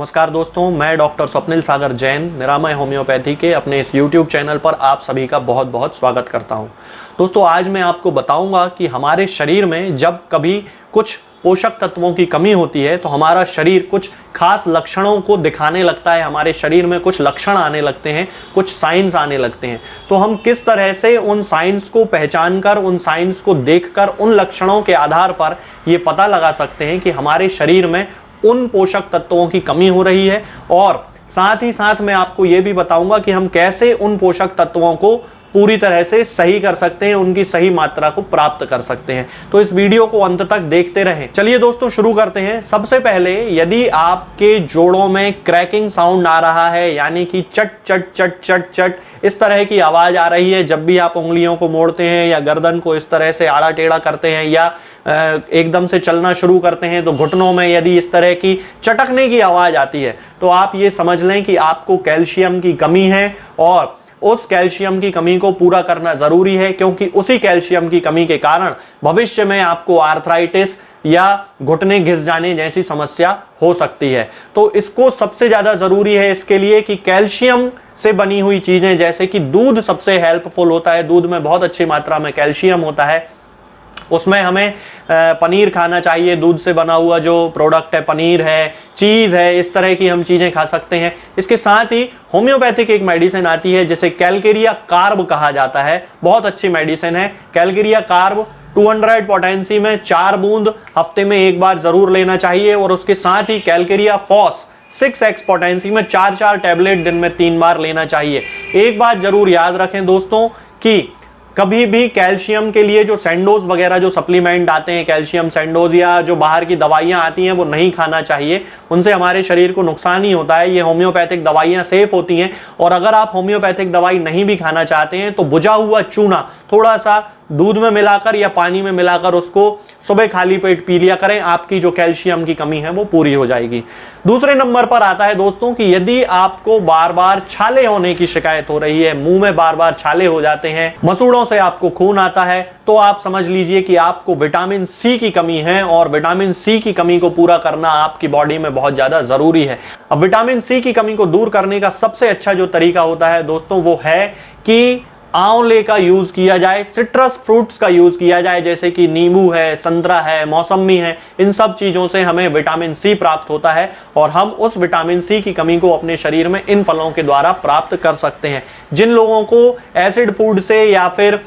नमस्कार दोस्तों, मैं डॉक्टर स्वप्निल सागर जैन निरामय होम्योपैथी के अपने इस YouTube चैनल पर आप सभी का बहुत बहुत स्वागत करता हूं। दोस्तों, आज मैं आपको बताऊंगा कि हमारे शरीर में जब कभी कुछ पोषक तत्वों की कमी होती है तो हमारा शरीर कुछ खास लक्षणों को दिखाने लगता है। हमारे शरीर में कुछ लक्षण आने लगते हैं, कुछ साइंस आने लगते हैं। तो हम किस तरह से उन साइंस को पहचान कर, उन साइंस को देखकर, उन लक्षणों के आधार पर ये पता लगा सकते हैं कि हमारे शरीर में उन पोषक तत्वों की कमी हो रही है। और साथ ही साथ मैं आपको यह भी बताऊंगा कि हम कैसे उन पोषक तत्वों को पूरी तरह से सही कर सकते हैं, उनकी सही मात्रा को प्राप्त कर सकते हैं। तो इस वीडियो को अंत तक देखते रहें। चलिए दोस्तों, शुरू करते हैं। सबसे पहले, यदि आपके जोड़ों में क्रैकिंग साउंड आ रहा है, यानी कि चट चट चट चट चट इस तरह की आवाज आ रही है जब भी आप उंगलियों को मोड़ते हैं या गर्दन को इस तरह से आड़ा टेढ़ा करते हैं या एकदम से चलना शुरू करते हैं, तो घुटनों में यदि इस तरह की चटकने की आवाज आती है तो आप ये समझ लें कि आपको कैल्शियम की कमी है। और उस कैल्शियम की कमी को पूरा करना जरूरी है, क्योंकि उसी कैल्शियम की कमी के कारण भविष्य में आपको आर्थराइटिस या घुटने घिस जाने जैसी समस्या हो सकती है। तो इसको सबसे ज्यादा जरूरी है इसके लिए कि कैल्शियम से बनी हुई चीजें, जैसे कि दूध सबसे हेल्पफुल होता है। दूध में बहुत अच्छी मात्रा में कैल्शियम होता है। उसमें हमें पनीर खाना चाहिए, दूध से बना हुआ जो प्रोडक्ट है, पनीर है, चीज है, इस तरह की हम चीजें खा सकते हैं। इसके साथ ही होम्योपैथिक एक मेडिसिन आती है जिसे कैलकेरिया कार्ब कहा जाता है। बहुत अच्छी मेडिसिन है कैलकेरिया कार्ब। 200 पोटेंसी में 4 बूंद हफ्ते में एक बार जरूर लेना चाहिए। और उसके साथ ही कैलकेरिया फॉस 6x पोटेंसी में 4 टैबलेट दिन में 3 बार लेना चाहिए। एक बात जरूर याद रखें दोस्तों कि कभी भी कैल्शियम के लिए जो सैंडोज वगैरह जो सप्लीमेंट आते हैं, कैल्शियम सैंडोज या जो बाहर की दवाइयां आती हैं, वो नहीं खाना चाहिए। उनसे हमारे शरीर को नुकसान ही होता है। ये होम्योपैथिक दवाइयां सेफ होती हैं। और अगर आप होम्योपैथिक दवाई नहीं भी खाना चाहते हैं तो भुजा हुआ चूना थोड़ा सा दूध में मिलाकर या पानी में मिलाकर उसको सुबह खाली पेट पी लिया करें। आपकी जो कैल्शियम की कमी है वो पूरी हो जाएगी। दूसरे नंबर पर आता है दोस्तों कि यदि आपको बार बार छाले होने की शिकायत हो रही है, मुंह में बार बार छाले हो जाते हैं, मसूड़ों से आपको खून आता है, तो आप समझ लीजिए कि आपको विटामिन सी की कमी है। और विटामिन सी की कमी को पूरा करना आपकी बॉडी में बहुत ज्यादा जरूरी है। अब विटामिन सी की कमी को दूर करने का सबसे अच्छा जो तरीका होता है दोस्तों, वो है कि आंवले का यूज किया जाए, सिट्रस फ्रूट्स का यूज किया जाए, जैसे कि नींबू है, संतरा है, मौसमी है। इन सब चीजों से हमें विटामिन सी प्राप्त होता है और हम उस विटामिन सी की कमी को अपने शरीर में इन फलों के द्वारा प्राप्त कर सकते हैं। जिन लोगों को एसिड फूड से या फिर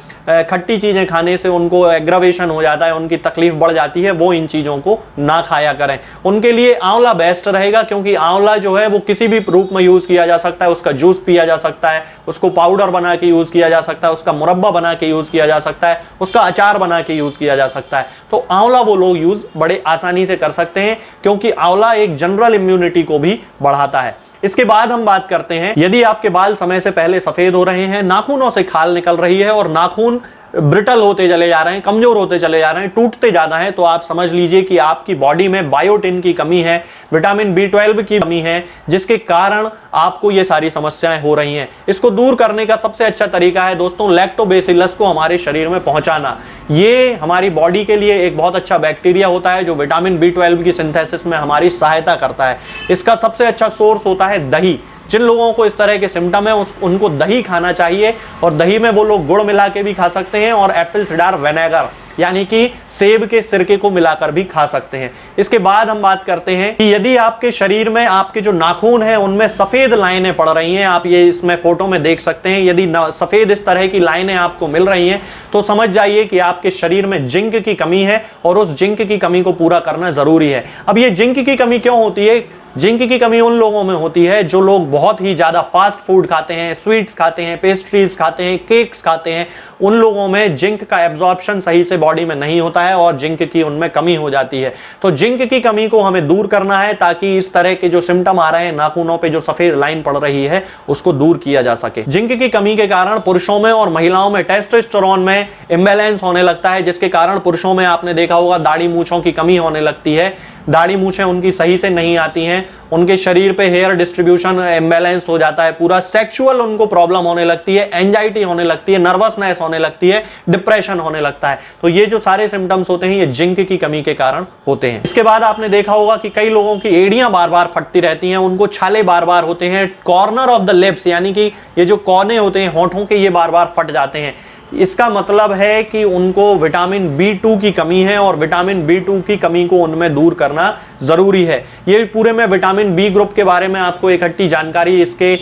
खट्टी चीजें खाने से उनको एग्रावेशन हो जाता है, उनकी तकलीफ बढ़ जाती है, वो इन चीजों को ना खाया करें। उनके लिए आंवला बेस्ट रहेगा, क्योंकि आंवला जो है वो किसी भी रूप में यूज किया जा सकता है। उसका जूस पिया जा सकता है, उसको पाउडर बना के यूज किया जा सकता है, उसका मुरब्बा बना के यूज किया जा सकता है, उसका अचार बना के यूज किया जा सकता है। तो आंवला वो लोग यूज बड़े आसानी से कर सकते हैं, क्योंकि आंवला एक जनरल इम्यूनिटी को भी बढ़ाता है। इसके बाद हम बात करते हैं, यदि आपके बाल समय से पहले सफेद हो रहे हैं, नाखूनों से खाल निकल रही है और नाखून ब्रिटल होते चले जा रहे हैं, कमजोर होते चले जा रहे हैं, टूटते ज्यादा हैं, तो आप समझ लीजिए कि आपकी बॉडी में बायोटिन की कमी है, विटामिन B12 की कमी है, जिसके कारण आपको ये सारी समस्याएं हो रही हैं। इसको दूर करने का सबसे अच्छा तरीका है दोस्तों लैक्टोबैसिलस को हमारे शरीर में पहुंचाना। ये हमारी बॉडी के लिए एक बहुत अच्छा बैक्टीरिया होता है जो विटामिन B12 की सिंथेसिस में हमारी सहायता करता है। इसका सबसे अच्छा सोर्स होता है दही। जिन लोगों को इस तरह के सिम्टम है उनको दही खाना चाहिए। और दही में वो लोग गुड़ मिला के भी खा सकते हैं और एप्पल सिडार विनेगर यानी कि सेब के सिरके को मिलाकर भी खा सकते हैं। इसके बाद हम बात करते हैं कि यदि आपके शरीर में आपके जो नाखून हैं उनमें सफेद लाइनें पड़ रही हैं, आप ये इसमें फोटो में देख सकते हैं, यदि सफेद इस तरह की लाइनें आपको मिल रही हैं तो समझ जाइए कि आपके शरीर में जिंक की कमी है और उस जिंक की कमी को पूरा करना जरूरी है। अब ये जिंक की कमी क्यों होती है? जिंक की कमी उन लोगों में होती है जो लोग बहुत ही ज्यादा फास्ट फूड खाते हैं, स्वीट्स खाते हैं, पेस्ट्रीज खाते हैं, केक्स खाते हैं। उन लोगों में जिंक का एब्जॉर्प्शन सही से बॉडी में नहीं होता है और जिंक की उनमें कमी हो जाती है। तो जिंक की कमी को हमें दूर करना है ताकि इस तरह के जो सिम्टम आ रहे हैं, नाखूनों पे जो सफेद लाइन पड़ रही है, उसको दूर किया जा सके। जिंक की कमी के कारण पुरुषों में और महिलाओं में टेस्टोस्टेरोन में इम्बैलेंस होने लगता है, जिसके कारण पुरुषों में आपने देखा होगा दाढ़ी मूंछों की कमी होने लगती है, दाढ़ी मूंछें उनकी सही से नहीं आती हैं उनके शरीर पे हेयर डिस्ट्रीब्यूशन इम्बैलेंस हो जाता है पूरा, सेक्सुअल उनको प्रॉब्लम होने लगती है, एंजाइटी होने लगती है, नर्वसनेस होने लगती है, डिप्रेशन होने लगता है। तो ये जो सारे सिम्टम्स होते हैं ये जिंक की कमी के कारण होते हैं। इसके बाद आपने देखा होगा कि कई लोगों की एड़ियां बार बार फटती रहती हैं, उनको छाले बार बार होते हैं, कॉर्नर ऑफ द लिप्स यानी कि ये जो कोने होते हैं होठों के ये बार बार फट जाते हैं। इसका मतलब है कि उनको विटामिन B2 की कमी है और विटामिन B2 की कमी को उनमें दूर करना जरूरी है। ये पूरे मैं विटामिन बी ग्रुप के बारे में आपको इकट्ठी जानकारी इसके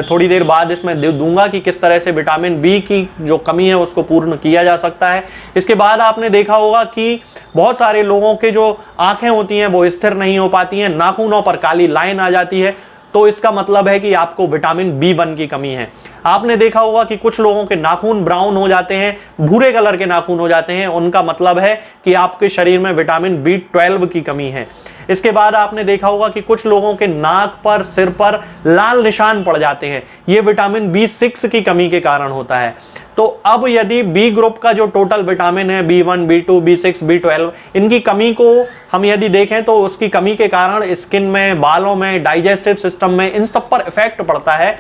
थोड़ी देर बाद इसमें दूंगा कि किस तरह से विटामिन बी की जो कमी है उसको पूर्ण किया जा सकता है। इसके बाद आपने देखा होगा कि बहुत सारे लोगों के जो आंखें होती हैं वो स्थिर नहीं हो पाती हैं, नाखूनों पर काली लाइन आ जाती है, तो इसका मतलब है कि आपको विटामिन B1 की कमी है। आपने देखा होगा कि कुछ लोगों के नाखून ब्राउन हो जाते हैं, भूरे कलर के नाखून हो जाते हैं, उनका मतलब है कि आपके शरीर में विटामिन B12 की कमी है। इसके बाद आपने देखा होगा कि कुछ लोगों के नाक पर, सिर पर लाल निशान पड़ जाते हैं, ये विटामिन B6 की कमी के कारण होता है। तो अब यदि बी ग्रुप का जो टोटल विटामिन है B1, B2, B6, B12, इनकी कमी को हम यदि देखें तो उसकी कमी के कारण स्किन में, बालों में, डाइजेस्टिव सिस्टम में, इन सब पर इफेक्ट पड़ता है।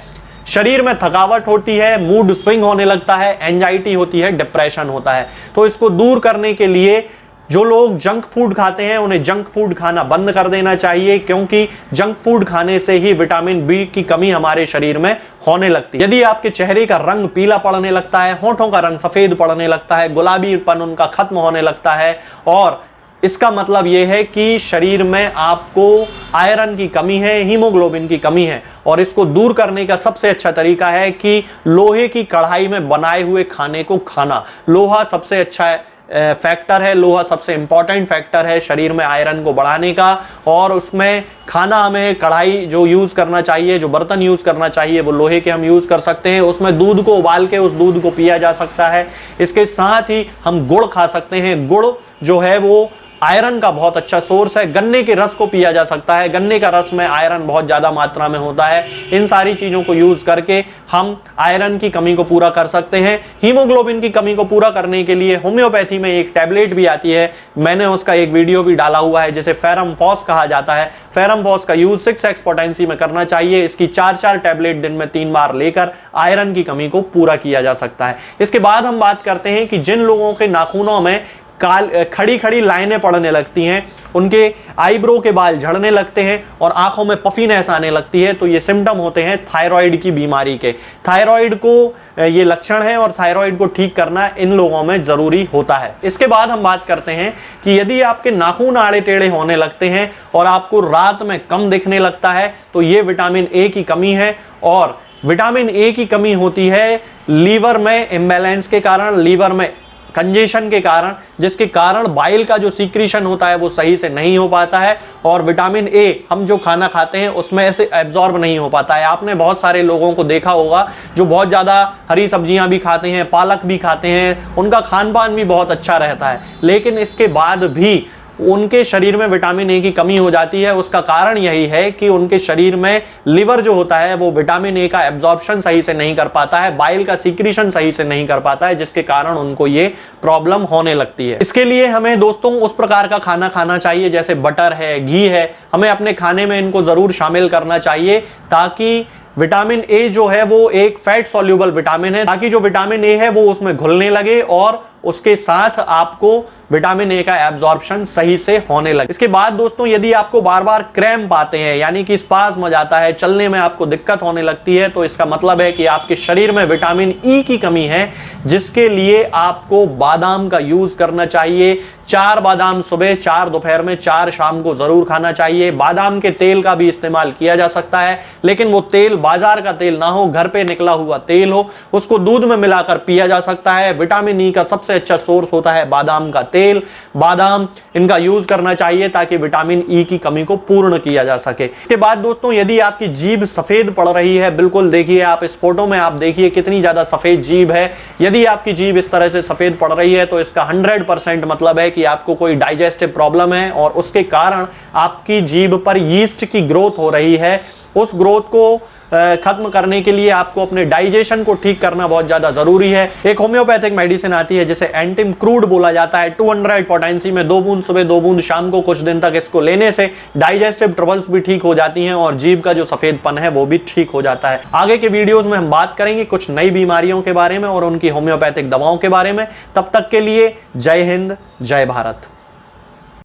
शरीर में थकावट होती है, मूड स्विंग होने लगता है, एंजाइटी होती है, डिप्रेशन होता है। तो इसको दूर करने के लिए जो लोग जंक फूड खाते हैं उन्हें जंक फूड खाना बंद कर देना चाहिए, क्योंकि जंक फूड खाने से ही विटामिन बी की कमी हमारे शरीर में होने लगती है। यदि आपके चेहरे का रंग पीला पड़ने लगता है, होठों का रंग सफेद पड़ने लगता है, गुलाबीपन उनका खत्म होने लगता है, और इसका मतलब यह है कि शरीर में आपको आयरन की कमी है, हीमोग्लोबिन की कमी है, और इसको दूर करने का सबसे अच्छा तरीका है कि लोहे की कढ़ाई में बनाए हुए खाने को खाना। लोहा सबसे अच्छा फैक्टर है, लोहा सबसे इंपॉर्टेंट फैक्टर है शरीर में आयरन को बढ़ाने का, और उसमें खाना हमें कढ़ाई जो यूज करना चाहिए, जो बर्तन यूज करना चाहिए वो लोहे के हम यूज कर सकते हैं। उसमें दूध को उबाल के उस दूध को पिया जा सकता है। इसके साथ ही हम गुड़ खा सकते हैं। गुड़ जो है वो आयरन का बहुत अच्छा सोर्स है। गन्ने के रस को पिया जा सकता है, गन्ने का रस में आयरन बहुत ज्यादा मात्रा में होता है। इन सारी चीजों को यूज करके हम आयरन की कमी को पूरा कर सकते हैं। हीमोग्लोबिन की कमी को पूरा करने के लिए होम्योपैथी में एक टैबलेट भी आती है, मैंने उसका एक वीडियो भी डाला हुआ है, जिसे फेरम फॉस कहा जाता है। फेरम फॉस का यूज 6x पोटेंसी में करना चाहिए। इसकी 4 टैबलेट दिन में 3 बार लेकर आयरन की कमी को पूरा किया जा सकता है। इसके बाद हम बात करते हैं कि जिन लोगों के नाखूनों में खड़ी खड़ी लाइनें पड़ने लगती हैं, उनके आईब्रो के बाल झड़ने लगते हैं और आंखों में पफीनेस आने लगती है, तो ये सिम्टम होते हैं थायराइड की बीमारी के। थायराइड को ये लक्षण है और थायराइड को ठीक करना इन लोगों में जरूरी होता है। इसके बाद हम बात करते हैं कि यदि आपके नाखून आड़े टेढ़े होने लगते हैं और आपको रात में कम दिखने लगता है, तो ये विटामिन ए की कमी है। और विटामिन ए की कमी होती है लीवर में इम्बैलेंस के कारण, लीवर में कंजेशन के कारण, जिसके कारण बाइल का जो सीक्रेशन होता है वो सही से नहीं हो पाता है, और विटामिन ए हम जो खाना खाते हैं उसमें ऐसे एब्जॉर्ब नहीं हो पाता है। आपने बहुत सारे लोगों को देखा होगा जो बहुत ज़्यादा हरी सब्जियां भी खाते हैं, पालक भी खाते हैं, उनका खान पान भी बहुत अच्छा रहता है, लेकिन इसके बाद भी उनके शरीर में विटामिन ए की कमी हो जाती है। उसका कारण यही है कि उनके शरीर में लिवर जो होता है वो विटामिन ए का एब्जॉर्प्शन सही से नहीं कर पाता है, बाइल का सीक्रेशन सही से नहीं कर पाता है, जिसके कारण उनको ये प्रॉब्लम होने लगती है। इसके लिए हमें दोस्तों उस प्रकार का खाना खाना चाहिए जैसे बटर है, घी है, हमें अपने खाने में इनको जरूर शामिल करना चाहिए, ताकि विटामिन ए जो है वो एक फैट सॉल्युबल विटामिन है, ताकि जो विटामिन ए है वो उसमें घुलने लगे और उसके साथ आपको विटामिन ए का एब्जॉर्प्शन सही से होने लगे। इसके बाद दोस्तों यदि आपको बार बार क्रैम्प आते हैं, यानी कि स्पाज्म हो जाता है, चलने में आपको दिक्कत होने लगती है, तो इसका मतलब है कि आपके शरीर में विटामिन ई की कमी है, जिसके लिए आपको बादाम का यूज करना चाहिए। 4 बादाम सुबह, 4 दोपहर में, 4 शाम को जरूर खाना चाहिए। बादाम के तेल का भी इस्तेमाल किया जा सकता है, लेकिन वो तेल बाजार का तेल ना हो, घर पे निकला हुआ तेल हो, उसको दूध में मिलाकर पिया जा सकता है। विटामिन ई का सबसे अच्छा सोर्स होता है बादाम का तेल। बादाम इनका यूज करना चाहिए ताकि विटामिन ई की कमी को पूर्ण किया जा सके। इसके बाद दोस्तों यदि आपकी जीभ सफेद पड़ रही है, बिल्कुल देखिए आप इस फोटो में, आप देखिए कितनी ज्यादा सफेद जीभ है। यदि आपकी जीभ इस तरह से सफेद पड़ रही है तो इसका 100% मतलब है कि आपको कोई डाइजेस्टिव प्रॉब्लम है और उसके कारण आपकी जीभ पर यीस्ट की ग्रोथ हो रही है। उस ग्रोथ को खत्म करने के लिए आपको अपने डाइजेशन को ठीक करना बहुत ज्यादा जरूरी है। एक होम्योपैथिक मेडिसिन आती है जिसे एंटिम क्रूड बोला जाता है। 200 पोटेंसी में 2 बूंद सुबह 2 बूंद शाम को कुछ दिन तक इसको लेने से डाइजेस्टिव ट्रबल्स भी ठीक हो जाती हैं और जीभ का जो सफेदपन है वो भी ठीक हो जाता है। आगे के वीडियोस में हम बात करेंगे कुछ नई बीमारियों के बारे में और उनकी होम्योपैथिक दवाओं के बारे में। तब तक के लिए जय हिंद, जय भारत।